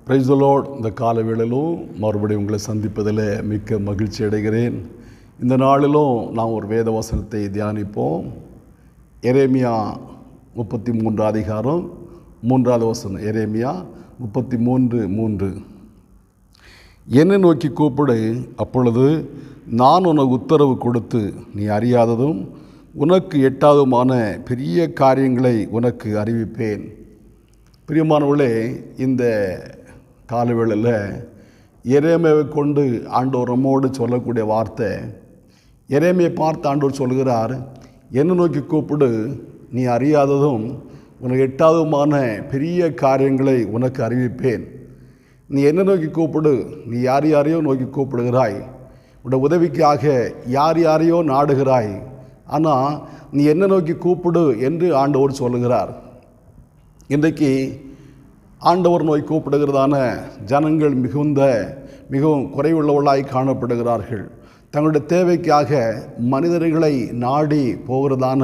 Praise the Lord. இந்த கால வேளையிலும் மறுபடியும் உங்களை சந்திப்பதில் மிக்க மகிழ்ச்சி அடைகிறேன். இந்த நாளிலும் நாம் ஒரு வேத வசனத்தை தியானிப்போம். எரேமியா 33 அதிகாரம் 3வது வசனம். எரேமியா 33:3. என்னை நோக்கி கூப்பிடு, அப்பொழுது நான் உனக்கு உத்தரவு கொடுத்து நீ அறியாததும் உனக்கு எட்டாததுமான பெரிய காரியங்களை உனக்கு அறிவிப்பேன். பிரியமானவர்களே, இந்த காலவேளையில் எரேமியாவை கொண்டு ஆண்டவர் நம்மோடு சொல்லக்கூடிய வார்த்தை, எரேமியை பார்த்து ஆண்டவர் சொல்கிறார், என்னை நோக்கி கூப்பிடு, நீ அறியாததும் உனக்கு எட்டாததுமான பெரிய காரியங்களை உனக்கு அறிவிப்பேன். நீ என்னை நோக்கி கூப்பிடு, நீ யார் யாரையோ நோக்கி கூப்பிடுகிறாய், உடைய உதவிக்காக யார் யாரையோ நாடுகிறாய், ஆனால் நீ என்னை நோக்கி கூப்பிடு என்று ஆண்டவர் சொல்லுகிறார். இன்றைக்கு ஆண்டவர் நோய் கூப்பிடுகிறதான ஜனங்கள் மிகவும் குறைவுள்ளவர்களாய் காணப்படுகிறார்கள். தங்களுடைய தேவைக்காக மனிதர்களை நாடி போகிறதான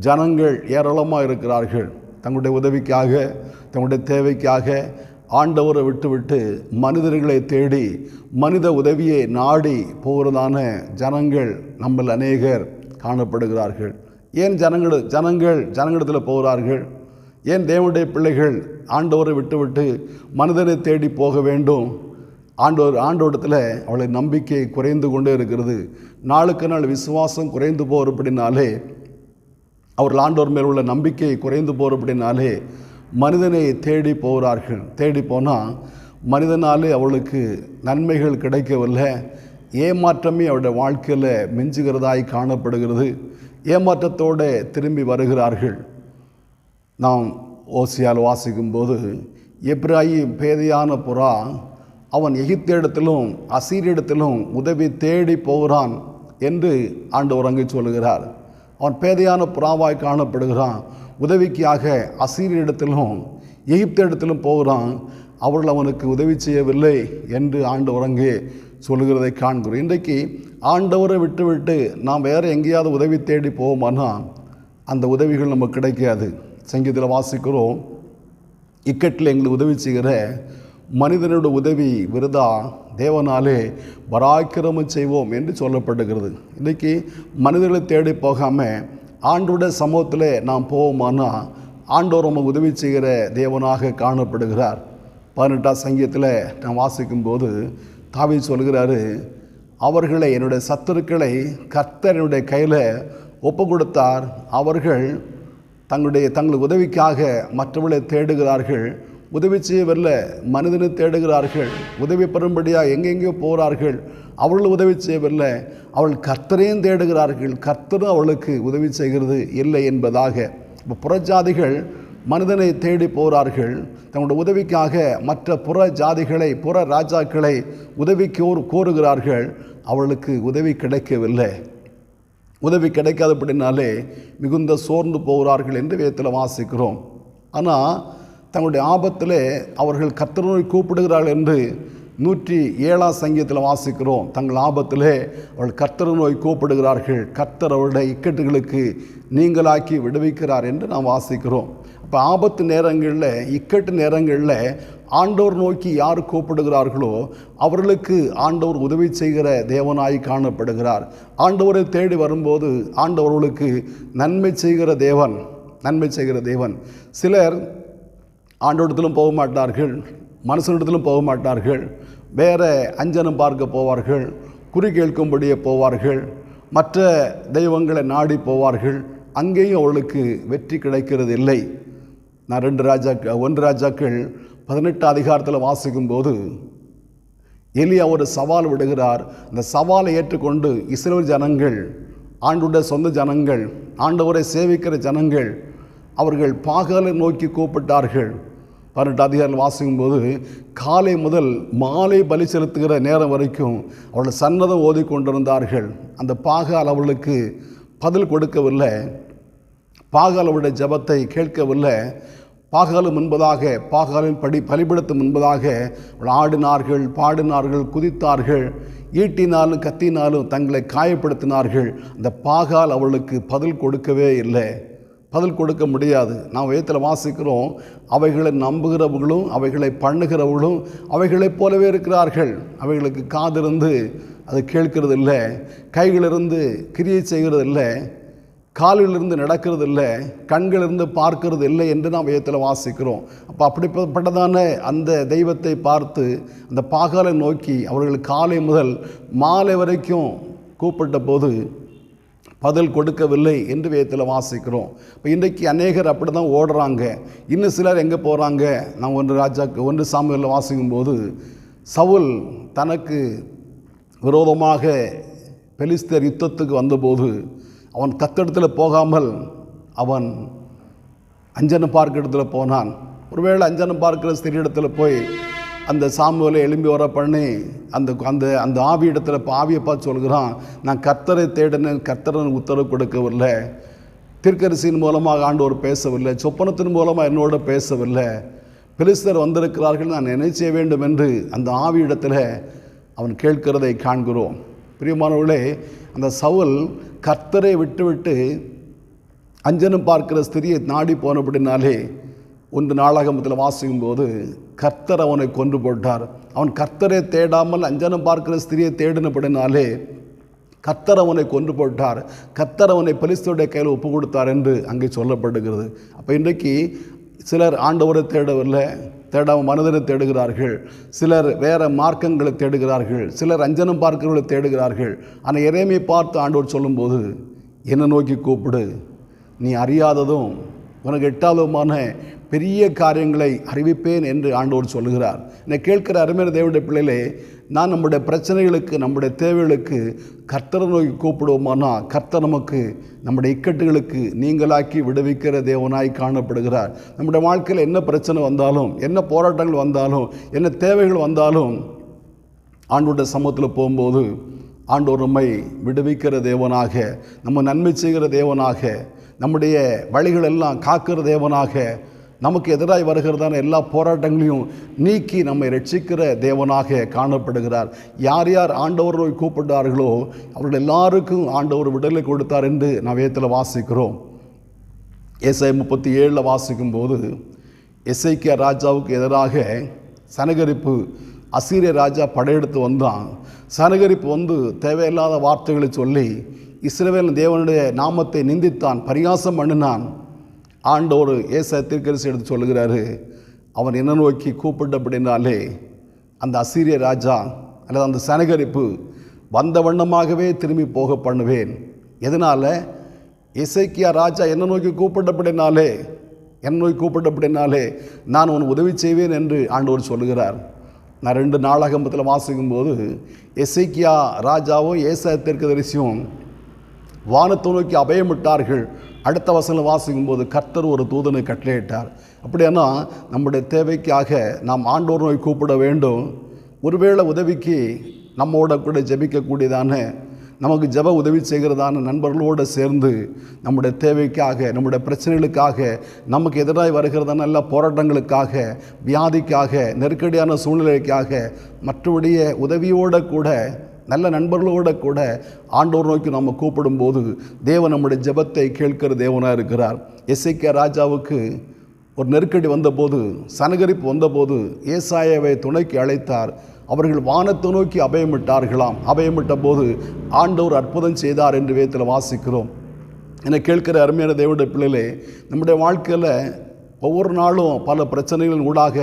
ஜனங்கள் ஏராளமாக இருக்கிறார்கள். தங்களுடைய உதவிக்காக, தங்களுடைய தேவைக்காக ஆண்டவரை விட்டுவிட்டு மனிதர்களை தேடி மனித உதவியை நாடி போகிறதான ஜனங்கள் நம்மில் அநேகர் காணப்படுகிறார்கள். ஏன் ஜனங்களிடத்தில் போகிறார்கள்? ஏன் தேவனுடைய பிள்ளைகள் ஆண்டவரை விட்டுவிட்டு மனிதனை தேடி போக வேண்டும்? ஆண்டவரிடத்தில் அவளை நம்பிக்கை குறைந்து கொண்டே இருக்கிறது. நாளுக்கு நாள் விசுவாசம் குறைந்து போகிறபடினாலே, அவர்கள் ஆண்டவர் மேல் உள்ள நம்பிக்கை குறைந்து போகிறபடினாலே மனிதனை தேடி போகிறார்கள். தேடி போனால் மனிதனாலே அவளுக்கு நன்மைகள் கிடைக்கவில்லை. ஏமாற்றமே அவருடைய வாழ்க்கையில் மிஞ்சுகிறதாய் காணப்படுகிறது. ஏமாற்றத்தோடு திரும்பி வருகிறார்கள். நாம் ஓசியால் வாசிக்கும்போது, எப்ராயிம் பேதையான புறா, அவன் எகிப்திடத்திலும் அசீரிடத்திலும் உதவி தேடி போகிறான் என்று ஆண்டவர் அங்கே சொல்லுகிறார். அவன் பேதையான புறாவாய் காணப்படுகிறான். உதவிக்காக அசீரிடத்திலும் எகிப்திடத்திலும் போகிறான். அவர்கள் அவனுக்கு உதவி செய்யவில்லை என்று ஆண்டவர் அங்கே சொல்லுகிறதை காண்கிறோம். இன்றைக்கு ஆண்டவரை விட்டுவிட்டு நாம் வேறு எங்கேயாவது உதவி தேடி போவோமானால் அந்த உதவிகள் நமக்கு கிடைக்காது. சங்கீதத்தில் வாசிக்கிறோம், இக்கட்டில் எங்களுக்கு உதவி செய்கிற மனிதனோட உதவி விருதா, தேவனாலே பராக்கிரமம் செய்வோம் என்று சொல்லப்படுகிறது. இன்றைக்கி மனிதர்களை தேடி போகாமல் ஆண்டோட சமூகத்தில் நாம் போவோமானா ஆண்டவர் நமக்கு உதவி செய்கிற தேவனாக காணப்படுகிறார். 18ஆம் சங்கீதத்தில் நான் வாசிக்கும்போது தாவீது சொல்கிறாரு, அவர்களை, என்னுடைய சத்துருக்களை கர்த்தர் என்னுடைய கையில் ஒப்பு கொடுத்தார். அவர்கள் தங்கள் உதவிக்காக மற்றவர்களை தேடுகிறார்கள், உதவி செய்யவில்லை, மனிதனை தேடுகிறார்கள், உதவி பெறும்படியாக எங்கெங்கேயோ போகிறார்கள், அவர்கள் உதவி செய்யவில்லை, அவள் கர்த்தரையும் தேடுகிறார்கள், கர்த்தரும் அவளுக்கு உதவி செய்கிறது இல்லை என்பதாக. இப்போ புறஜாதிகள் மனிதனை தேடி போகிறார்கள், தங்களுடைய உதவிக்காக மற்ற புற ஜாதிகளை, புற ராஜாக்களை உதவி கோருகிறார்கள், அவளுக்கு உதவி கிடைக்கவில்லை. உதவி கிடைக்காதபடினாலே மிகுந்த சோர்ந்து போகிறார்கள் என்று வேதத்தில் வாசிக்கிறோம். ஆனால் தங்களுடைய ஆபத்தில் அவர்கள் கர்த்தரை கூப்பிடுகிறார்கள் என்று 107ஆம் சங்கீதத்தில் வாசிக்கிறோம். தங்கள் ஆபத்திலே அவர்கள் கர்த்தரை நோய் கூப்பிடுகிறார்கள், கர்த்தர் அவருடைய இக்கட்டுகளுக்கு நீங்களாக்கி விடுவிக்கிறார் என்று நாம் வாசிக்கிறோம். இப்போ ஆபத்து நேரங்களில், இக்கட்டு நேரங்களில் ஆண்டவர் நோக்கி யார் கூப்பிடுகிறார்களோ அவர்களுக்கு ஆண்டவர் உதவி செய்கிற தேவனாய் காணப்படுகிறார். ஆண்டவரை தேடி வரும்போது ஆண்டவர்களுக்கு நன்மை செய்கிற தேவன். சிலர் ஆண்டவரிடத்திலும் போக மாட்டார்கள், மனுஷனிடத்திலும் போக மாட்டார்கள், வேறு அஞ்சனம் பார்க்க போவார்கள், குறி கேட்கும்படியே போவார்கள், மற்ற தெய்வங்களை நாடி போவார்கள். அங்கேயும் அவர்களுக்கு வெற்றி கிடைக்கிறது இல்லை. நான் 1 ராஜாக்கள் 18 அதிகாரத்தில் வாசிக்கும்போது எலியா ஒரு சவால் விடுகிறார். அந்த சவாலை ஏற்றுக்கொண்டு இஸ்ரவேல் ஜனங்கள், ஆண்டவருடைய சொந்த ஜனங்கள், ஆண்டவரை சேவிக்கிற ஜனங்கள், அவர்கள் பாகாலை நோக்கி கூப்பிட்டார்கள். 18 அதிகாரம் வாசிக்கும்போது காலை முதல் மாலை பலி செலுத்துகிற நேரம் வரைக்கும் அவர்கள் சன்னதம் ஓதி கொண்டிருந்தார்கள். அந்த பாகால் அவர்களுக்கு பதில் கொடுக்கவில்லை, பாகால் அவருடைய ஜபத்தை கேட்கவில்லை. பாகாலும் முன்பதாக, பாகாலின் பலிபடுத்தும் முன்பதாக ஆடினார்கள், பாடினார்கள், குதித்தார்கள், ஈட்டினாலும் கத்தினாலும் தங்களை காயப்படுத்தினார்கள். அந்த பாகால் அவளுக்கு பதில் கொடுக்கவே இல்லை. பதில் கொடுக்க முடியாது. நாம் வேதத்தில் வாசிக்கிறோம், அவைகளை நம்புகிறவர்களும் அவைகளை பண்ணுகிறவர்களும் அவைகளைப் போலவே இருக்கிறார்கள். அவைகளுக்கு காதிருந்து அது கேட்கறது இல்லை, கைகளிலிருந்து கிரியை செய்கிறது இல்லை, காலிலிருந்து நடக்கிறது இல்லை, கண்களிலிருந்து பார்க்கறது இல்லை என்று நாம் வேதத்தில் வாசிக்கிறோம். அப்போ அப்படிப்பட்டதான அந்த தெய்வத்தை பார்த்து அந்த பாகாலை நோக்கி அவர்கள் காலை முதல் மாலை வரைக்கும் கூப்பிட்ட போது பதில் கொடுக்கவில்லை என்று வேதத்தில் வாசிக்கிறோம். இப்போ இன்றைக்கு அநேகர் அப்படி தான் ஓடுறாங்க. இன்னும் சிலர் எங்கே போகிறாங்க? நாம் 1 சாமுவேலில் வாசிக்கும்போது சவுல் தனக்கு விரோதமாக பெலிஸ்தர் யுத்தத்துக்கு வந்தபோது அவன் கத்தடத்தில் போகாமல் அவன் அஞ்சனம் பார்க்க இடத்துல போனான். ஒருவேளை அஞ்சனம் பார்க்கிற ஸ்திரீடத்தில் போய் அந்த சாமுவேலை எழும்பி வர பண்ணி அந்த அந்த அந்த ஆவி இடத்துல ஆவியை பார்த்து சொல்கிறான், நான் கர்த்தரை தேடினேன், கர்த்தரன் உத்தரவு கொடுக்கவில்லை, தீர்க்கதரிசியின் மூலமாக ஆண்டவர் பேசவில்லை, சொப்பனத்தின் மூலமாக என்னோட பேசவில்லை, பெலிஸ்தர் வந்திருக்கிறார்கள், நான் என்ன செய்ய வேண்டும் என்று அந்த ஆவி இடத்துல அவன் கேட்கிறதை காண்கிறோம். பிரியமானவர்களே, அந்த சவுல் கர்த்தரை விட்டுவிட்டு அஞ்சனம் பார்க்கிற ஸ்திரியை நாடி போனபடினாலே 1 நாளாகமத்தில் வாசிக்கும்போது கர்த்தர் அவனை கொன்று போட்டார். அவன் கர்த்தரை தேடாமல் அஞ்சனம் பார்க்கிற ஸ்திரியை தேடினபடினாலே கர்த்தர் அவனை கொன்று போட்டார். கர்த்தர் அவனை பெலிஸ்தருடைய கையில் ஒப்பு கொடுத்தார் என்று அங்கே சொல்லப்படுகிறது. அப்போ இன்றைக்கு சிலர் ஆண்டவரை தேடவில்லை, தேடாமல் மனிதனை தேடுகிறார்கள். சிலர் வேறு மார்க்கங்களை தேடுகிறார்கள். சிலர் அஞ்சனம் பார்க்கிறவர்களை தேடுகிறார்கள். ஆனால் எரேமியை பார்த்து ஆண்டவர் சொல்லும்போது, என்னை நோக்கி கூப்பிடு, நீ அறியாததும் உனக்கு எட்டாததுமான பெரிய காரியங்களை அறிவிப்பேன் என்று ஆண்டவர் சொல்லுகிறார். என்னை கேட்கிற அருமையான தேவனுடைய பிள்ளைகளே, நான் நம்முடைய பிரச்சனைகளுக்கு, நம்முடைய தேவைகளுக்கு கர்த்தரை நோக்கி கூப்பிடுவோமானா கர்த்தர் நமக்கு நம்முடைய இக்கட்டுகளுக்கு நீங்களாக்கி விடுவிக்கிற தேவனாய் காணப்படுகிறார். நம்முடைய வாழ்க்கையில் என்ன பிரச்சனை வந்தாலும், என்ன போராட்டங்கள் வந்தாலும், என்ன தேவைகள் வந்தாலும் ஆண்டவருடைய சமூகத்தில் போகும்போது ஆண்டவர் நம்மை விடுவிக்கிற தேவனாக, நம்ம நன்மை செய்கிற தேவனாக, நம்முடைய வழிகள் எல்லாம் காக்கிற தேவனாக, நமக்கு எதிராக வருகிறதான எல்லா போராட்டங்களையும் நீக்கி நம்மை ரட்சிக்கிற தேவனாக காணப்படுகிறார். யார் யார் ஆண்டவரை கூப்பிட்டார்களோ அவர்கள் எல்லாருக்கும் ஆண்டவர் விடுதலை கொடுத்தார் என்று நாம் வேதத்தில் வாசிக்கிறோம். ஏசாயா 37 வாசிக்கும்போது எசேக்கியா ராஜாவுக்கு எதிராக சனகரிப்பு அசீரிய ராஜா படையெடுத்து வந்தான். சனகரிப்பு வந்து தேவையில்லாத வார்த்தைகளை சொல்லி இஸ்ரவேல் தேவனுடைய நாமத்தை நிந்தித்தான், பரிகாசம் பண்ணினான். ஆண்டவர் ஏசாயா தீர்க்கதரிசி எடுத்து சொல்லுகிறாரு, அவன் என்ன நோக்கி கூப்பிட்டபடினாலே அந்த அசீரிய ராஜா அல்லது அந்த சனகரிப்பு வந்த வண்ணமாகவே திரும்பி போக பண்ணுவேன். எதனால்? எசேக்கியா ராஜா என்ன நோக்கி கூப்பிட்டபடினாலே நான் உன் உதவி செய்வேன் என்று ஆண்டவர் சொல்லுகிறார். நான் 2 நாளாகமத்தில் வாசிக்கும்போது எசேக்கியா ராஜாவும் ஏசாயா தீர்க்கதரிசியும் வானத்தை நோக்கி அபயமிட்டார்கள். அடுத்த வசனம் வாசிக்கும்போது கர்த்தர் ஒரு தூதனை கட்டளையிட்டார். அப்படியானா நம்முடைய தேவைக்காக நாம் ஆண்டவர் நோய் கூப்பிட வேண்டும். ஒருவேளை உதவிக்கு நம்மோட கூட ஜெபிக்கக்கூடியதான, நமக்கு ஜெப உதவி செய்கிறதான நண்பர்களோடு சேர்ந்து நம்முடைய தேவைக்காக, நம்முடைய பிரச்சனைகளுக்காக, நமக்கு எதிராக வருகிறதான எல்லா போராட்டங்களுக்காக, வியாதிக்காக, நெருக்கடியான சூழ்நிலைக்காக, மற்றபடிய உதவியோடு கூட, நல்ல நண்பர்களோடு கூட ஆண்டவர் நோக்கி நம்ம கூப்பிடும்போது தேவன் நம்முடைய ஜெபத்தை கேட்கிற தேவனாக இருக்கிறார். எசேக்கியா ராஜாவுக்கு ஒரு நெருக்கடி வந்தபோது, சனகரிப்பு வந்தபோது ஏசாயாவை துணைக்கு அழைத்தார். அவர்கள் வானத்தை நோக்கி அபயமிட்டார்களாம். அபயமிட்ட போது ஆண்டவர் அற்புதம் செய்தார் என்று வேதத்தில் வாசிக்கிறோம். என்னை கேட்கிற அருமையான தேவனுடைய பிள்ளைகளே, நம்முடைய வாழ்க்கையில் ஒவ்வொரு நாளும் பல பிரச்சனைகளின் ஊடாக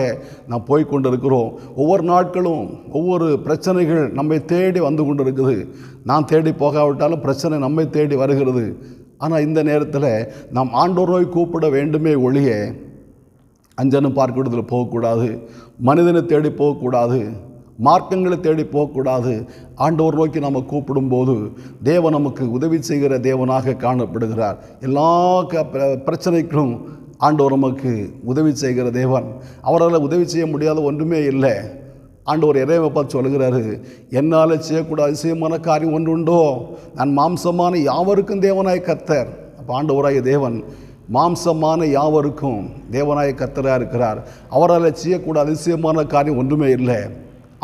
நாம் போய் கொண்டு இருக்கிறோம். ஒவ்வொரு நாட்களும் ஒவ்வொரு பிரச்சனைகள் நம்மை தேடி வந்து கொண்டு இருக்குது. நான் தேடி போகாவிட்டாலும் பிரச்சனை நம்மை தேடி வருகிறது. ஆனால் இந்த நேரத்தில் நாம் ஆண்டவர் நோய் கூப்பிட வேண்டுமே ஒழிய அஞ்சனம் பார்க்கிறதில் போகக்கூடாது, மனிதனை தேடி போகக்கூடாது, மார்க்கங்களை தேடி போகக்கூடாது. ஆண்டவர் நோக்கி நம்ம கூப்பிடும்போது தேவன் நமக்கு உதவி செய்கிற தேவனாக காணப்படுகிறார். எல்லா பிரச்சனைக்கும் ஆண்டவர் நமக்கு உதவி செய்கிற தேவன். அவரால் உதவி செய்ய முடியாத ஒன்றுமே இல்லை. ஆண்டவர் எரேமியா பார்த்து சொல்லுகிறாரு, என்னால் செய்யக்கூடாது அதிசயமான காரியம் ஒன்று உண்டோ, நான் மாம்சமான யாவருக்கும் தேவனாய் கர்த்தர். அப்போ ஆண்டவராய தேவன் மாம்சமான யாவருக்கும் தேவனாய கர்த்தராக இருக்கிறார். அவரால் செய்யக்கூடாத அதிசயமான காரியம் ஒன்றுமே இல்லை.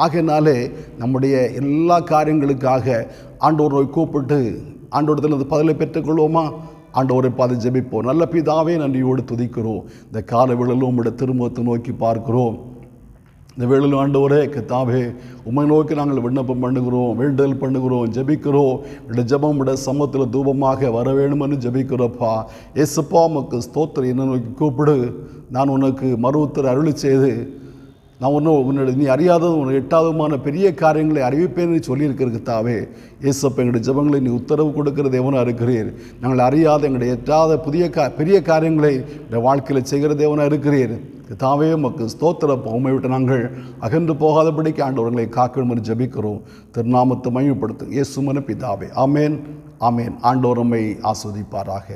ஆகையினாலே நம்முடைய எல்லா காரியங்களுக்காக ஆண்டவர் நோய் கூப்பிட்டு ஆண்டவரத்தில் பதிலை பெற்றுக்கொள்வோமா? ஆண்டவரை பார்த்து ஜெபிப்போம். நல்ல பிதாவே, நன்றியோடு துதிக்கிறோம். இந்த கால வேளையிலும் உம்முடைய திருமுகத்தை நோக்கி பார்க்கிறோம். இந்த வேளையில் ஆண்டவரே கர்த்தாவே, உம்மை நோக்கி நாங்கள் விண்ணப்பம் பண்ணுகிறோம், வேண்டுதல் பண்ணுகிறோம், ஜெபிக்கிறோம். இந்த ஜெபம் உடைய சமூகத்தில் தூபமாக வர வேணும்னு ஜெபிக்கிறோப்பா. ஏசப்பா, உமக்கு ஸ்தோத்திரம். என்ன நோக்கி கூப்பிடு, நான் உனக்கு மறு உத்தரவு அருளி செய்து நான் உன்னோட நீ அறியாததும் உனக்கு எட்டாததுமான பெரிய காரியங்களை அறிவிப்பேன்னு சொல்லியிருக்கிறது தாவே. ஏசப்பா, எங்களுடைய ஜெபங்களை நீ உத்தரவு கொடுக்கிற தேவனாக இருக்கிறீர். நாங்கள் அறியாத எங்களுடைய எட்டாத பெரிய காரியங்களை இந்த வாழ்க்கையில் செய்கிற தேவனாக இருக்கிறீர். தாவே, உமக்கு ஸ்தோத்திரப்பா. உம்மை விட்டு நாங்கள் அகன்று போகாதபடிக்கு ஆண்டவர்களை காக்கணும் என்று ஜெபிக்கிறோம். திருநாமத்தை மகிமைப்படுத்தும் இயேசுவின் பிதாவே. ஆமேன், ஆமேன். ஆண்டவர் நம்மை ஆஸ்வதிப்பாராக.